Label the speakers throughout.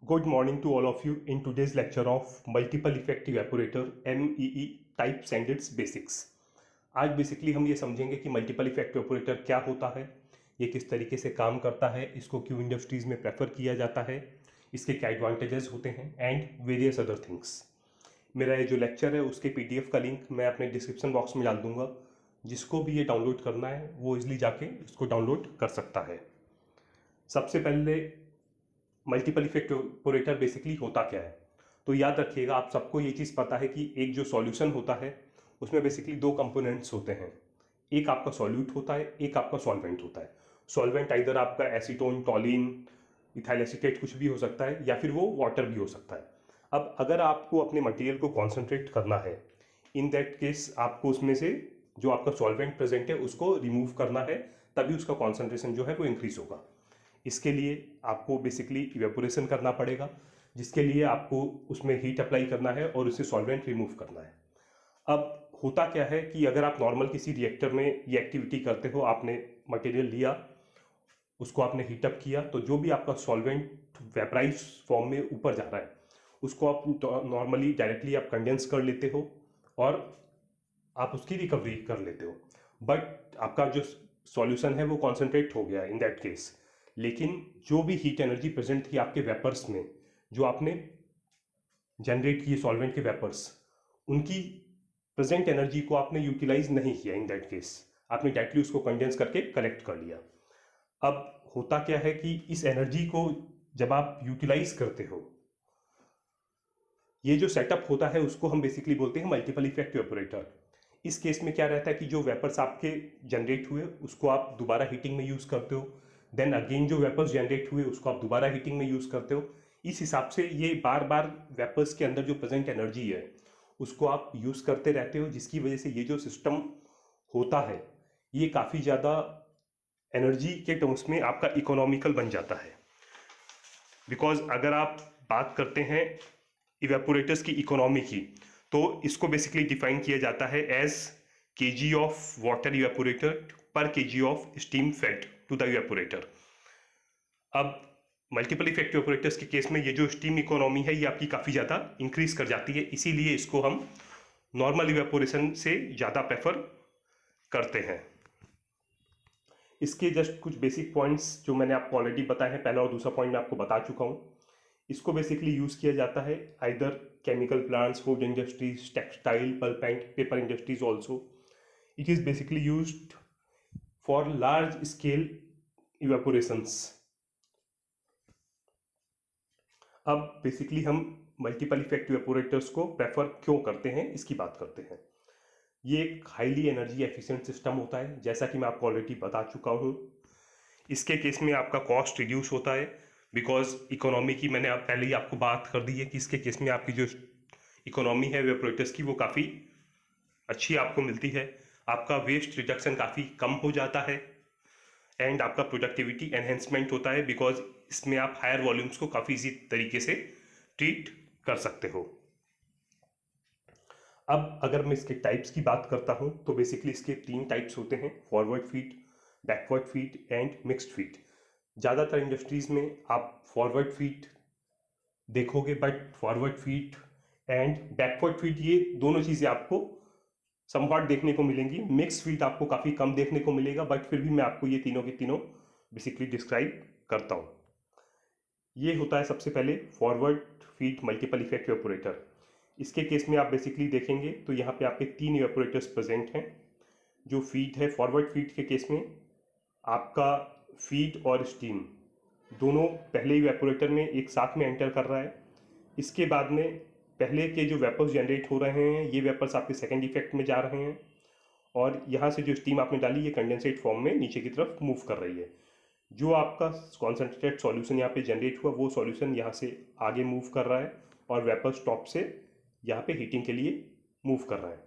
Speaker 1: Good morning to all of you in today's lecture of Multiple Effect Evaporator MEE Types and its Basics। आज basically हम ये समझेंगे कि multiple effect evaporator क्या होता है, ये किस तरीके से काम करता है, इसको क्यों इंडस्ट्रीज़ में प्रेफर किया जाता है, इसके क्या एडवांटेजेस होते हैं एंड वेरियस अदर थिंग्स। मेरा ये जो लेक्चर है उसके PDF का लिंक मैं अपने डिस्क्रिप्शन बॉक्स में डाल दूंगा। जिसको भी ये डाउनलोड करना है वो इजली जाके इसको डाउनलोड कर सकता है। सबसे पहले मल्टीपल इफेक्ट इवेपोरेटर बेसिकली होता क्या है, तो याद रखिएगा आप सबको ये चीज़ पता है कि एक जो सॉल्यूशन होता है उसमें बेसिकली दो कंपोनेंट्स होते हैं। एक आपका सॉल्यूट होता है, एक आपका सॉल्वेंट होता है। सॉल्वेंट आइदर आपका एसीटोन, टॉलिन, इथाइल एसीटेट कुछ भी हो सकता है या फिर वो वाटर भी हो सकता है। अब अगर आपको अपने मटेरियल को कॉन्सेंट्रेट करना है, इन दैट केस आपको उसमें से जो आपका सॉल्वेंट प्रेजेंट है उसको रिमूव करना है, तभी उसका कॉन्सेंट्रेशन जो है वो इंक्रीज होगा। इसके लिए आपको बेसिकली इवेपोरेशन करना पड़ेगा, जिसके लिए आपको उसमें हीट अप्लाई करना है और उससे सॉल्वेंट रिमूव करना है। अब होता क्या है कि अगर आप नॉर्मल किसी रिएक्टर में ये एक्टिविटी करते हो, आपने मटेरियल लिया, उसको आपने हीटअप किया, तो जो भी आपका सॉल्वेंट वेपराइज फॉर्म में ऊपर जा रहा है उसको आप नॉर्मली डायरेक्टली आप कंडेंस कर लेते हो और आप उसकी रिकवरी कर लेते हो। बट आपका जो सॉल्यूशन है वो कॉन्सेंट्रेट हो गया इन दैट केस, लेकिन जो भी हीट एनर्जी प्रेजेंट थी आपके वेपर्स में, जो आपने जनरेट किए सॉल्वेंट के वेपर्स, उनकी प्रेजेंट एनर्जी को आपने यूटिलाइज नहीं किया। इन दैट केस आपने डायरेक्टली उसको कंडेंस करके कलेक्ट कर लिया। अब होता क्या है कि इस एनर्जी को जब आप यूटिलाइज करते हो, ये जो सेटअप होता है उसको हम बेसिकली बोलते हैं मल्टीपल इफेक्ट इवेपोरेटर। इस केस में क्या रहता है कि जो वेपर्स आपके जनरेट हुए उसको आप दोबारा हीटिंग में यूज़ करते हो, देन अगेन जो वेपर्स जनरेट हुए उसको आप दोबारा हीटिंग में यूज़ करते हो। इस हिसाब से ये बार बार वेपर्स के अंदर जो प्रेजेंट एनर्जी है उसको आप यूज़ करते रहते हो, जिसकी वजह से ये जो सिस्टम होता है ये काफ़ी ज़्यादा एनर्जी के टर्म्स में आपका इकोनॉमिकल बन जाता है। बिकॉज अगर आप बात करते हैं इवेपोरेटर्स की इकोनॉमी की, तो इसको बेसिकली डिफाइन किया जाता है as kg of water evaporated per kg of steam fed to the evaporator. अब मल्टीपल इफेक्ट इवेपोरेटर्स के केस में ये जो स्टीम इकोनॉमी है ये आपकी काफ़ी ज़्यादा इंक्रीज कर जाती है, इसीलिए इसको हम नॉर्मल इवेपोरेशन से ज़्यादा प्रेफर करते हैं। इसके जस्ट कुछ बेसिक पॉइंट्स जो मैंने आपको ऑलरेडी बताए हैं, पहला और दूसरा पॉइंट मैं आपको बता चुका हूँ। इसको बेसिकली यूज़ किया जाता है either chemical plants, food industries, textile, pulp and paper industries also. It is basically used for large scale evaporations. अब बेसिकली हम मल्टीपल इफेक्ट इवेपोरेटर्स को प्रेफर क्यों करते हैं इसकी बात करते हैं। ये एक हाईली एनर्जी एफिशिएंट सिस्टम होता है, जैसा कि मैं आपको ऑलरेडी बता चुका हूँ। इसके केस में आपका कॉस्ट रिड्यूस होता है, बिकॉज इकोनॉमी की मैंने आप पहले ही आपको बात कर दी है कि इसके केस में आपकी जो इकोनॉमी है इवेपोरेटर्स की वो काफ़ी अच्छी आपको मिलती है। आपका वेस्ट रिडक्शन काफ़ी कम हो जाता है एंड आपका प्रोडक्टिविटी एनहेंसमेंट होता है, बिकॉज इसमें आप हायर वॉल्यूम्स को काफ़ी इजी तरीके से ट्रीट कर सकते हो। अब अगर मैं इसके टाइप्स की बात करता हूं तो बेसिकली इसके 3 टाइप्स होते हैं, forward feed, backward feed and mixed feed. ज़्यादातर इंडस्ट्रीज़ में आप फॉरवर्ड फीड देखोगे, but forward feed and backward feed ये दोनों चीज़ें आपको समवॉट देखने को मिलेंगी। मिक्स फीड आपको काफ़ी कम देखने को मिलेगा, बट फिर भी मैं आपको ये तीनों के तीनों बेसिकली डिस्क्राइब करता हूँ। ये होता है सबसे पहले forward feed multiple effect evaporator. इसके केस में आप बेसिकली देखेंगे तो यहाँ पे आपके 3 इवेपोरेटर्स प्रेजेंट हैं। जो फीड है फॉरवर्ड फीड के केस में आपका फीड और स्टीम दोनों पहले इवेपोरेटर में एक साथ में एंटर कर रहा है। इसके बाद में पहले के जो वेपर्स जनरेट हो रहे हैं ये वेपर्स आपके सेकेंड इफेक्ट में जा रहे हैं, और यहाँ से जो स्टीम आपने डाली ये कंडेंसेट फॉर्म में नीचे की तरफ मूव कर रही है। जो आपका कॉन्सेंट्रेटेड सॉल्यूशन यहाँ पे जनरेट हुआ वो सॉल्यूशन यहाँ से आगे मूव कर रहा है और वेपर टॉप से यहाँ पे हीटिंग के लिए मूव कर रहा है।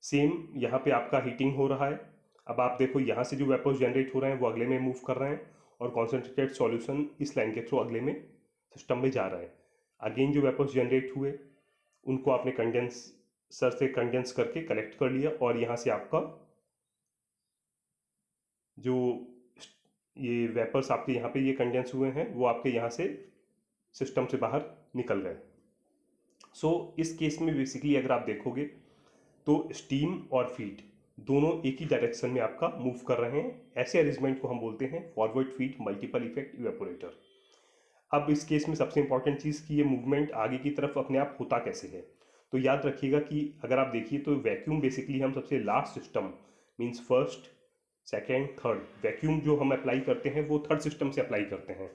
Speaker 1: सेम यहाँ पे आपका हीटिंग हो रहा है। अब आप देखो यहाँ से जो वेपर्स जनरेट हो रहे हैं वो अगले में मूव कर रहे हैं और कॉन्सेंट्रेटेड सॉल्यूशन इस लाइन के थ्रू अगले में सिस्टम में जा रहा है। अगेन जो वेपर्स जनरेट हुए उनको आपने कंडेंसर से कंडेंस करके कलेक्ट कर लिया, और यहाँ से आपका जो ये वेपर्स आपके यहाँ पे ये कंडेंस हुए हैं वो आपके यहाँ से सिस्टम से बाहर निकल गए। सो इस केस में बेसिकली अगर आप देखोगे तो स्टीम और फीड दोनों एक ही डायरेक्शन में आपका मूव कर रहे हैं। ऐसे अरेंजमेंट को हम बोलते हैं forward feed multiple effect evaporator. अब इस केस में सबसे इंपॉर्टेंट चीज़ कि ये मूवमेंट आगे की तरफ अपने आप होता कैसे है। तो याद रखिएगा कि अगर आप देखिए तो वैक्यूम बेसिकली हम सबसे last system means first second third vacuum जो हम अप्लाई करते हैं वो थर्ड सिस्टम से अप्लाई करते हैं,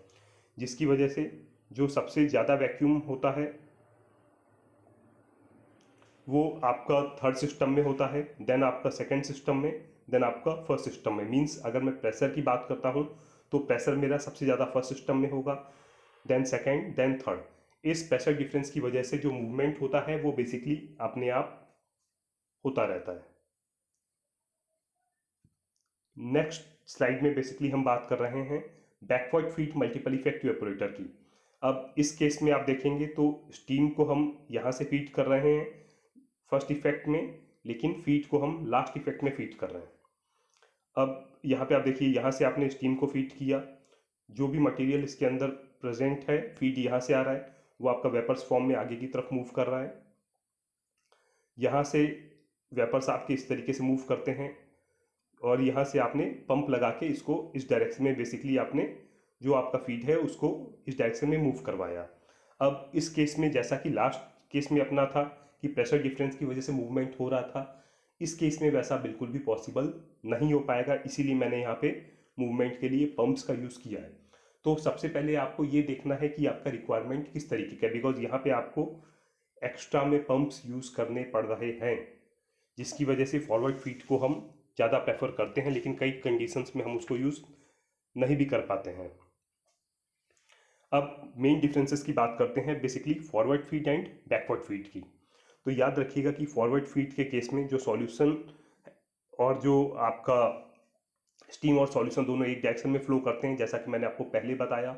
Speaker 1: जिसकी वजह से जो सबसे ज़्यादा वैक्यूम होता है वो आपका थर्ड सिस्टम में होता है, देन आपका सेकंड सिस्टम में, देन आपका फर्स्ट सिस्टम में। मींस अगर मैं प्रेशर की बात करता हूँ तो प्रेशर मेरा सबसे ज़्यादा फर्स्ट सिस्टम में होगा, देन सेकंड, देन थर्ड। इस प्रेशर डिफरेंस की वजह से जो मूवमेंट होता है वो बेसिकली अपने आप होता रहता है। नेक्स्ट स्लाइड में बेसिकली हम बात कर रहे हैं backward feed multiple effect evaporator की। अब इस केस में आप देखेंगे तो स्टीम को हम यहाँ से फीड कर रहे हैं फर्स्ट इफेक्ट में, लेकिन फीड को हम लास्ट इफेक्ट में फीड कर रहे हैं। अब यहाँ पे आप देखिए, यहाँ से आपने स्टीम को फीड किया, जो भी मटेरियल इसके अंदर प्रेजेंट है फीड यहाँ से आ रहा है, वो आपका वेपर्स फॉर्म में आगे की तरफ मूव कर रहा है। यहाँ से वेपर्स आपके इस तरीके से मूव करते हैं और यहाँ से आपने पंप लगा के इसको इस डायरेक्शन में बेसिकली आपने जो आपका फीड है उसको इस डायरेक्शन में मूव करवाया। अब इस केस में जैसा कि लास्ट केस में अपना था कि प्रेशर डिफरेंस की वजह से मूवमेंट हो रहा था, इस केस में वैसा बिल्कुल भी पॉसिबल नहीं हो पाएगा, इसीलिए मैंने यहाँ पे मूवमेंट के लिए पंप्स का यूज़ किया है। तो सबसे पहले आपको ये देखना है कि आपका रिक्वायरमेंट किस तरीके का है, बिकॉज यहाँ पे आपको एक्स्ट्रा में पंप्स यूज़ करने पड़ रहे हैं, जिसकी वजह से फॉरवर्ड फीड को हम ज़्यादा प्रेफर करते हैं, लेकिन कई कंडीशंस में हम उसको यूज़ नहीं भी कर पाते हैं। अब मेन डिफरेंसेस की बात करते हैं basically forward feed and backward feed की। तो याद रखिएगा कि फॉरवर्ड फीड के केस में जो सॉल्यूशन और जो आपका स्टीम और सॉल्यूशन दोनों एक डायरेक्शन में फ्लो करते हैं, जैसा कि मैंने आपको पहले बताया,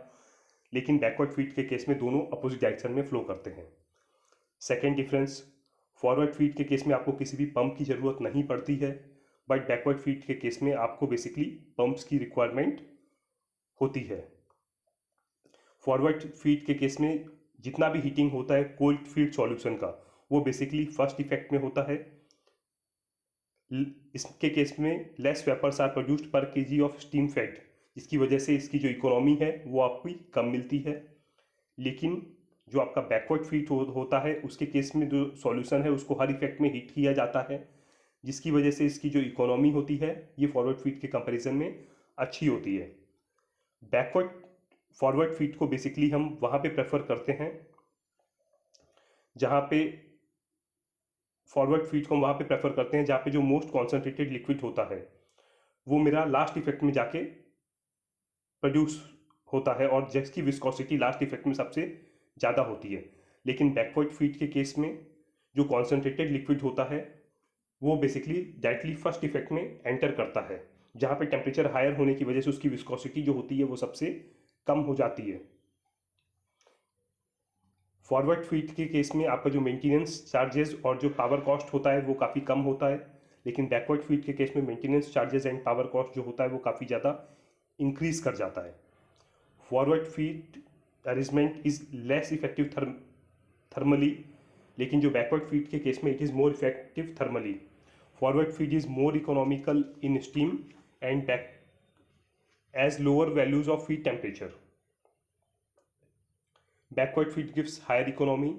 Speaker 1: लेकिन बैकवर्ड फीड के केस में दोनों अपोजिट डायरेक्शन में फ्लो करते हैं। सेकेंड डिफरेंस, फॉरवर्ड फीड के केस में आपको किसी भी पंप की ज़रूरत नहीं पड़ती है, बट बैकवर्ड फीड के केस में आपको बेसिकली पंप्स की रिक्वायरमेंट होती है। फॉरवर्ड फीड के केस में जितना भी हीटिंग होता है कोल्ड फीड सॉल्यूशन का, वो बेसिकली फर्स्ट इफेक्ट में होता है। इसके केस में लेस वेपर्स आर प्रोड्यूस्ड पर केजी ऑफ स्टीम फेड, जिसकी वजह से इसकी जो इकोनॉमी है वो आपको कम मिलती है। लेकिन जो आपका बैकवर्ड फीड होता है उसके केस में जो सॉल्यूशन है उसको हर इफेक्ट में हीट किया जाता है, जिसकी वजह से इसकी जो इकोनॉमी होती है ये फॉरवर्ड फीड के कंपैरिजन में अच्छी होती है। बैकवर्ड फॉरवर्ड फीड को बेसिकली हम वहाँ पे प्रेफर करते हैं जहाँ पे फॉरवर्ड फीड को हम वहाँ पे प्रेफर करते हैं जहाँ पे जो मोस्ट कॉन्सेंट्रेटेड लिक्विड होता है वो मेरा लास्ट इफेक्ट में जाके प्रोड्यूस होता है और जिसकी विस्कोसिटी लास्ट इफेक्ट में सबसे ज़्यादा होती है। लेकिन बैकवर्ड फीड के केस में जो कॉन्सेंट्रेटेड लिक्विड होता है वो बेसिकली डायरेक्टली फर्स्ट इफेक्ट में एंटर करता है, जहाँ पे टेम्परेचर हायर होने की वजह से उसकी विस्कोसिटी जो होती है वो सबसे कम हो जाती है। फॉरवर्ड फीड के केस में आपका जो मेंटेनेंस चार्जेस और जो पावर कॉस्ट होता है वो काफ़ी कम होता है, लेकिन बैकवर्ड फीड के केस में maintenance charges and power cost जो होता है वो काफ़ी ज़्यादा इंक्रीज कर जाता है। Forward feed arrangement is less effective thermally, लेकिन जो बैकवर्ड फीड के केस में it is more effective thermally. Forward feed is more economical in steam and back as lower values of feed temperature. Backward feed gives higher economy.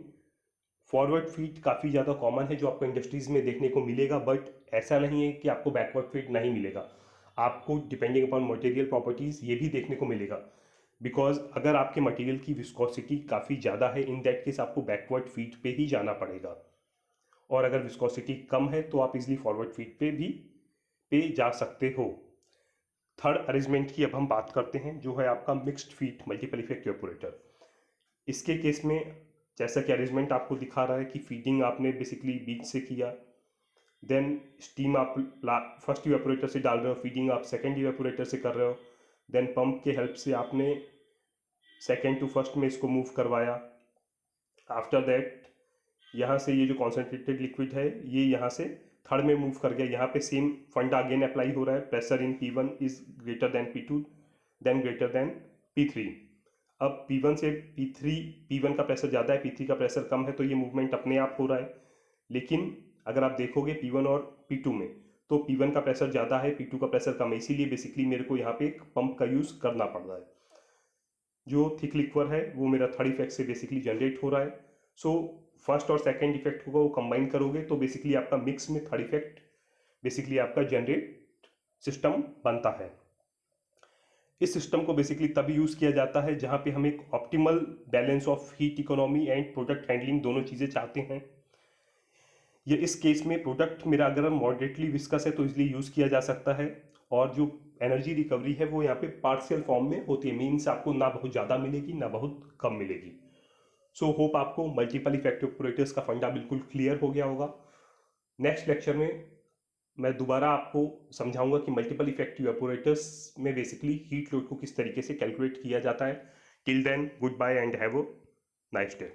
Speaker 1: Forward feed काफ़ी ज़्यादा common है जो आपको industries में देखने को मिलेगा, बट ऐसा नहीं है कि आपको बैकवर्ड फीड नहीं मिलेगा। आपको डिपेंडिंग अपॉन मटेरियल प्रॉपर्टीज़ ये भी देखने को मिलेगा, बिकॉज अगर आपके मटेरियल की विस्कोसिटी काफ़ी ज़्यादा है इन दैट केस आपको बैकवर्ड फीड पे ही जाना पड़ेगा, और अगर विस्कोसिटी कम है तो आप इजीली फॉरवर्ड फीड पे जा सकते हो। थर्ड अरेंजमेंट की अब हम बात करते हैं जो है आपका mixed feed multiple effect evaporator. इसके केस में जैसा कि अरेंजमेंट आपको दिखा रहा है कि फीडिंग आपने बेसिकली बीच से किया, देन स्टीम आप फर्स्ट इवेपोरेटर से डाल रहे हो, फीडिंग आप सेकेंड इवेपोरेटर से कर रहे हो, देन पंप के हेल्प से आपने सेकेंड टू फर्स्ट में इसको मूव करवाया। आफ्टर दैट यहाँ से ये जो कॉन्सेंट्रेटेड लिक्विड है ये यहाँ से थर्ड में मूव कर गया। यहाँ पे सेम फंडा अगेन अप्लाई हो रहा है, pressure in P1 is greater than P2 then greater than P3। अब P1 से P3, P1 का प्रेशर ज़्यादा है, P3 का प्रेशर कम है, तो ये मूवमेंट अपने आप हो रहा है। लेकिन अगर आप देखोगे P1 और P2 में, तो P1 का प्रेशर ज़्यादा है, P2 का प्रेशर कम है, इसीलिए बेसिकली मेरे को यहाँ पे एक पंप का यूज़ करना पड़ रहा है। जो थिक लिक्वर है वो मेरा थर्ड इफेक्ट से बेसिकली जनरेट हो रहा है। सो फर्स्ट और सेकेंड इफेक्ट होगा वो कंबाइन करोगे तो बेसिकली आपका मिक्स में थर्ड इफेक्ट बेसिकली आपका जनरेट सिस्टम बनता है। इस सिस्टम को बेसिकली तभी यूज़ किया जाता है जहाँ पे हम एक optimal balance of heat economy and product handling दोनों चीज़ें चाहते हैं। ये इस केस में प्रोडक्ट मेरा अगर मॉडरेटली विस्कस है तो इसलिए यूज़ किया जा सकता है, और जो एनर्जी रिकवरी है वो यहाँ पे पार्शियल फॉर्म में होती है, मीन्स आपको ना बहुत ज़्यादा मिलेगी ना बहुत कम मिलेगी। सो होप आपको मल्टीपल इफेक्टिव ऑपरेटर्स का फंडा बिल्कुल क्लियर हो गया होगा। नेक्स्ट लेक्चर में मैं दोबारा आपको समझाऊंगा कि मल्टीपल इफेक्टिव ऑपरेटर्स में बेसिकली हीट लोड को किस तरीके से कैलकुलेट किया जाता है। Till then goodbye and have a nice day.